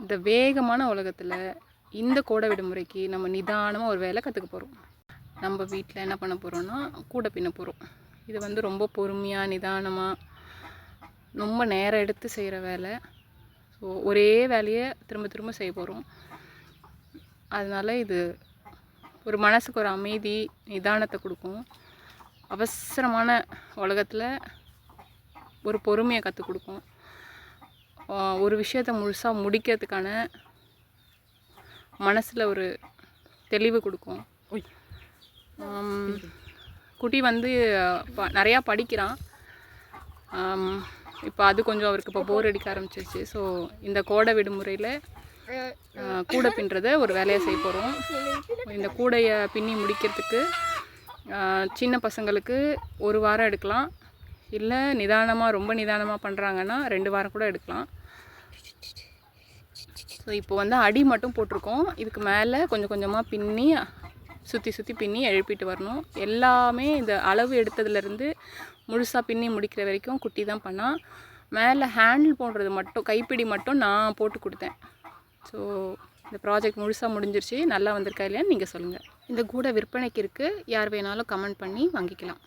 இந்த வேகமான உலகத்தில் இந்த கோடை விடுமுறைக்கு நம்ம நிதானமாக ஒரு வேலை கற்றுக்க போகிறோம். நம்ம வீட்டில் என்ன பண்ண போகிறோன்னா கூடை பின்ன போகிறோம். இது வந்து ரொம்ப பொறுமையாக நிதானமாக ரொம்ப நேரம் எடுத்து செய்கிற வேலை. ஸோ ஒரே வேலையை திரும்ப திரும்ப செய்ய போகிறோம். அதனால் இது ஒரு மனசுக்கு ஒரு அமைதி நிதானத்தை கொடுக்கும். அவசரமான உலகத்தில் ஒரு பொறுமையை கற்றுக் கொடுக்கும். ஒரு விஷயத்தை முழுசாக முடிக்கிறதுக்கான மனசில் ஒரு தெளிவு கொடுக்கும். குட்டி வந்து நிறையா படிக்கிறான். இப்போ அது கொஞ்சம் அவருக்கு இப்போ போர் அடிக்க ஆரம்பிச்சிருச்சு. ஸோ இந்த கோடை விடுமுறையில் கூடை பின்னுறதை ஒரு வேலையை செய்ய போகிறோம். இந்த கூடையை பின்னி முடிக்கிறதுக்கு சின்ன பசங்களுக்கு 1 வாரம் எடுக்கலாம். இல்லை நிதானமாக ரொம்ப நிதானமாக பண்ணுறாங்கன்னா 2 வாரம் கூட எடுக்கலாம். ஸோ இப்போ வந்து அடி மட்டும் போட்டிருக்கோம். இதுக்கு மேலே கொஞ்சம் கொஞ்சமாக பின்னி சுற்றி பின்னி எழுப்பிட்டு வரணும். எல்லாமே இந்த அளவு எடுத்ததுலேருந்து முழுசாக பின்னி முடிக்கிற வரைக்கும் குட்டி தான் பண்ணால். மேலே ஹேண்டில் போடுறது மட்டும் கைப்பிடி மட்டும் நான் போட்டு கொடுத்தேன். ஸோ இந்த ப்ராஜெக்ட் முழுசாக முடிஞ்சிருச்சு. நல்லா வந்திருக்கா இல்லையான்னு நீங்கள் சொல்லுங்கள். இந்த கூடை விற்பனைக்கு இருக்குது. யார் வேணாலும் கமெண்ட் பண்ணி வாங்கிக்கலாம்.